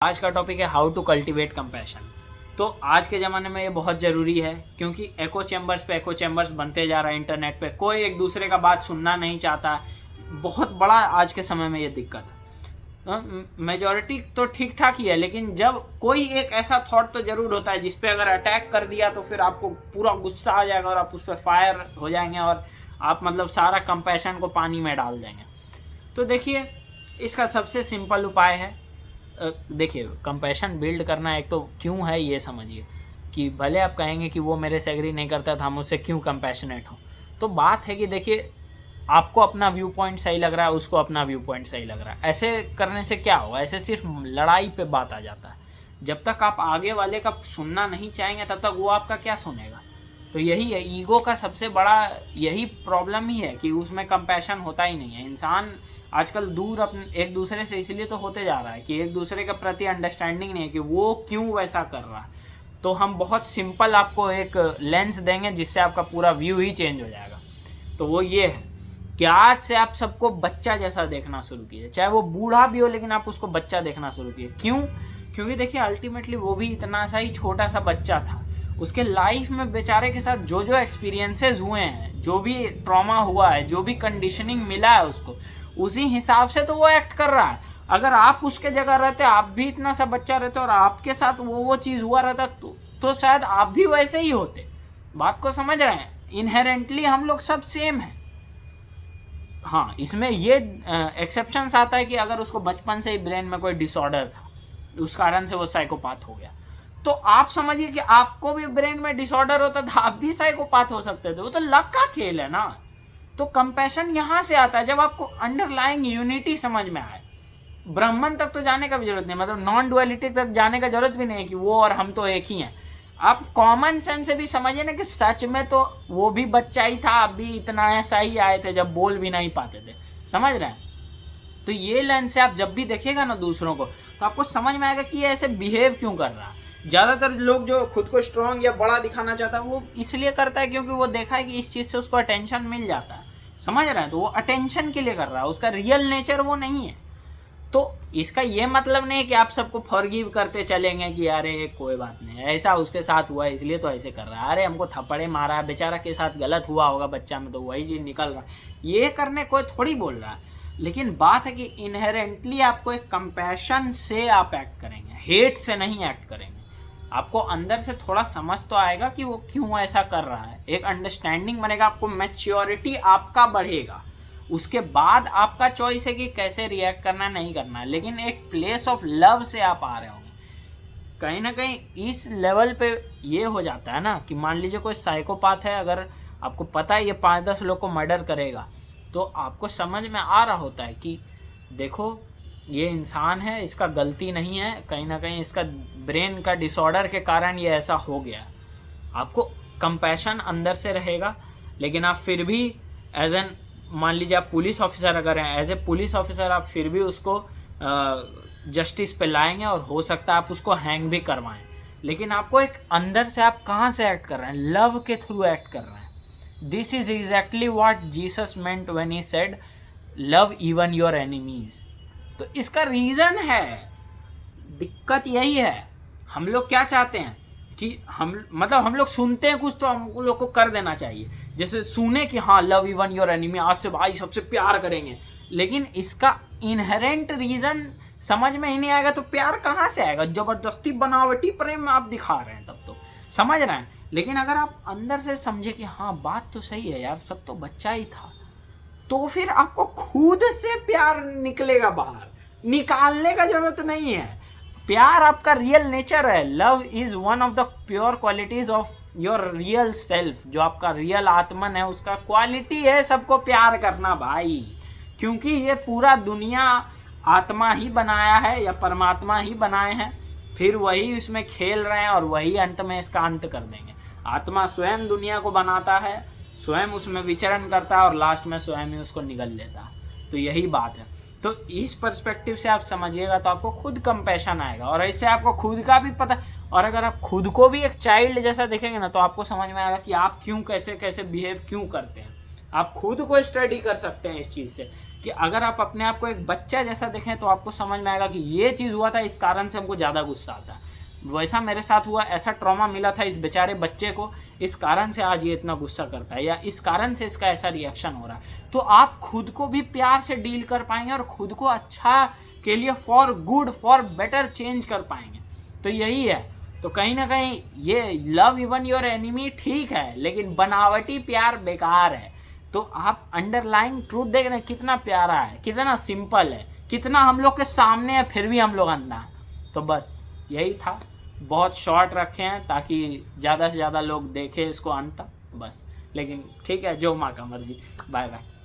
आज का टॉपिक है हाउ टू कल्टीवेट कंपैशन। तो आज के ज़माने में ये बहुत ज़रूरी है क्योंकि एको चैम्बर्स बनते जा रहा है इंटरनेट पे। कोई एक दूसरे का बात सुनना नहीं चाहता। बहुत बड़ा आज के समय में ये दिक्कत है। मेजॉरिटी तो ठीक ठाक ही है, लेकिन जब कोई एक ऐसा थॉट तो ज़रूर होता है जिस पे अगर अटैक कर दिया तो फिर आपको पूरा गुस्सा आ जाएगा और आप उस पर फायर हो जाएंगे और आप मतलब सारा कंपैशन को पानी में डाल देंगे। तो देखिए, इसका सबसे सिंपल उपाय है, देखिए कंपैशन बिल्ड करना एक तो क्यों है ये समझिए कि भले आप कहेंगे कि वो मेरे से एग्री नहीं करता था, मुझसे क्यों कंपैशनेट हो। तो बात है कि देखिए, आपको अपना व्यू पॉइंट सही लग रहा है, उसको अपना व्यू पॉइंट सही लग रहा है। ऐसे करने से क्या होगा, ऐसे सिर्फ लड़ाई पे बात आ जाता है। जब तक आप आगे वाले का सुनना नहीं चाहेंगे तब तक वो आपका क्या सुनेगा। तो यही है, ईगो का सबसे बड़ा यही प्रॉब्लम ही है कि उसमें कंपैशन होता ही नहीं है। इंसान आजकल दूर अपने एक दूसरे से इसलिए तो होते जा रहा है कि एक दूसरे के प्रति अंडरस्टैंडिंग नहीं है कि वो क्यों वैसा कर रहा है। तो हम बहुत सिंपल आपको एक लेंस देंगे जिससे आपका पूरा व्यू ही चेंज हो जाएगा। तो वो ये है कि आज से आप सबको बच्चा जैसा देखना शुरू कीजिए, चाहे वो बूढ़ा भी हो लेकिन आप उसको बच्चा देखना शुरू कीजिए। क्यों? क्योंकि देखिए अल्टीमेटली वो भी इतना सा ही छोटा सा बच्चा था। उसके लाइफ में बेचारे के साथ जो जो एक्सपीरियंसेस हुए हैं, जो भी ट्रॉमा हुआ है, जो भी कंडीशनिंग मिला है उसको, उसी हिसाब से तो वो एक्ट कर रहा है। अगर आप उसके जगह रहते, आप भी इतना सा बच्चा रहते और आपके साथ वो चीज़ हुआ रहता तो शायद आप भी वैसे ही होते। बात को समझ रहे हैं? इनहेरेंटली हम लोग सब सेम हैं। हाँ, इसमें ये एक्सेप्शंस आता है कि अगर उसको बचपन से ही ब्रेन में कोई डिसऑर्डर था, उस कारण से वो साइकोपाथ हो गया। तो आप समझिए कि आपको भी ब्रेन में डिसऑर्डर होता था, आप भी साइकोपाथ हो सकते थे। वो तो लक का खेल है ना। तो कंपैशन यहाँ से आता है जब आपको अंडरलाइंग यूनिटी समझ में आए। ब्राह्मण तक तो जाने का भी जरूरत नहीं, मतलब नॉन डुअलिटी तक जाने का जरूरत भी नहीं है कि वो और हम तो एक ही हैं। आप कॉमन सेंस से भी समझिए ना कि सच में तो वो भी बच्चा ही था, आप भी इतना ऐसा ही आए थे जब बोल भी नहीं पाते थे। समझ रहे हैं? तो ये लेंस से आप जब भी देखेगा ना दूसरों को, तो आपको समझ में आएगा कि ये ऐसे बिहेव क्यों कर रहा है। ज़्यादातर लोग जो खुद को स्ट्रांग या बड़ा दिखाना चाहता है वो इसलिए करता है क्योंकि वो देखा है कि इस चीज़ से उसको अटेंशन मिल जाता है। समझ रहे हैं? तो वो अटेंशन के लिए कर रहा है, उसका रियल नेचर वो नहीं है। तो इसका ये मतलब नहीं कि आप सबको फॉरगिव करते चलेंगे कि अरे कोई बात नहीं, ऐसा उसके साथ हुआ है इसलिए तो ऐसे कर रहा है, अरे हमको थप्पड़े मारा है, बेचारा के साथ गलत हुआ होगा बच्चा में तो वही चीज़ निकल रहा है। ये करने कोई थोड़ी बोल रहा है। लेकिन बात है कि इनहेरेंटली आपको एक कंपैशन से आप एक्ट करेंगे, हेट से नहीं एक्ट करेंगे। आपको अंदर से थोड़ा समझ तो आएगा कि वो क्यों ऐसा कर रहा है, एक अंडरस्टैंडिंग बनेगा, आपको मैच्योरिटी आपका बढ़ेगा। उसके बाद आपका चॉइस है कि कैसे रिएक्ट करना नहीं करना है, लेकिन एक प्लेस ऑफ लव से आप आ रहे होंगे। कहीं ना कहीं इस लेवल पे ये हो जाता है ना कि मान लीजिए कोई साइकोपाथ है, अगर आपको पता है ये 5-10 लोग को मर्डर करेगा, तो आपको समझ में आ रहा होता है कि देखो ये इंसान है, इसका गलती नहीं है, कहीं ना कहीं इसका ब्रेन का डिसऑर्डर के कारण ये ऐसा हो गया। आपको कंपैशन अंदर से रहेगा, लेकिन आप फिर भी एज एन, मान लीजिए आप पुलिस ऑफिसर अगर हैं, एज ए पुलिस ऑफिसर आप फिर भी उसको जस्टिस पे लाएंगे और हो सकता है आप उसको हैंग भी करवाएं। लेकिन आपको एक अंदर से आप कहाँ से एक्ट कर रहे हैं? लव के थ्रू एक्ट कर रहे हैं। This is exactly what Jesus meant when he said love even your enemies. तो इसका रीज़न है, दिक्कत यही है। हम लोग क्या चाहते हैं कि हम लोग सुनते हैं कुछ तो हम लोग को कर देना चाहिए। जैसे सुने कि हाँ लव इवन योर एनिमी, आज से भाई सबसे प्यार करेंगे, लेकिन इसका इनहेरेंट रीज़न समझ में ही नहीं आएगा तो प्यार कहाँ से आएगा? ज़बरदस्ती बनावटी प्रेम आप दिखा रहे हैं तब तो। समझ रहे हैं? लेकिन अगर आप अंदर से समझे कि हाँ बात तो सही है यार, सब तो बच्चा ही था, तो फिर आपको खुद से प्यार निकलेगा बाहर, निकालने का जरूरत नहीं है। प्यार आपका रियल नेचर है। Love is one of the pure qualities of your real self. जो आपका रियल आत्मन है उसका क्वालिटी है सबको प्यार करना भाई। क्योंकि ये पूरा दुनिया आत्मा ही बनाया है या परमात्मा ही बनाए हैं, फिर वही इसमें खेल रहे हैं और वही अंत में इसका अंत कर देंगे। आत्मा स्वयं दुनिया को बनाता है, स्वयं उसमें विचरण करता है और लास्ट में स्वयं ही उसको निगल लेता है। तो यही बात है। तो इस पर्सपेक्टिव से आप समझिएगा तो आपको खुद कंपैशन आएगा और ऐसे आपको खुद का भी पता। और अगर आप खुद को भी एक चाइल्ड जैसा देखेंगे ना तो आपको समझ में आएगा कि आप क्यों कैसे कैसे बिहेव क्यों करते हैं। आप खुद को स्टडी कर सकते हैं इस चीज़ से, कि अगर आप अपने आप को एक बच्चा जैसा देखें तो आपको समझ में आएगा कि ये चीज़ हुआ था, इस कारण से हमको ज़्यादा गुस्सा आता है। वैसा मेरे साथ हुआ, ऐसा ट्रॉमा मिला था इस बेचारे बच्चे को, इस कारण से आज ये इतना गुस्सा करता है, या इस कारण से इसका ऐसा रिएक्शन हो रहा है। तो आप खुद को भी प्यार से डील कर पाएंगे और खुद को अच्छा के लिए for good, for better change कर पाएंगे। तो यही है। तो कहीं ना कहीं ये लव इवन योर एनिमी ठीक है, लेकिन बनावटी प्यार बेकार है। तो आप अंडरलाइंग ट्रूथ देख रहे हैं, कितना प्यारा है, कितना सिंपल है, कितना हम लोग के सामने है, फिर भी हम लोग अंधा हैं। तो बस यही था, बहुत शॉर्ट रखे हैं ताकि ज़्यादा से ज़्यादा लोग देखें इसको अंत तक, बस। लेकिन ठीक है, जो माँ का मर्जी। Bye bye.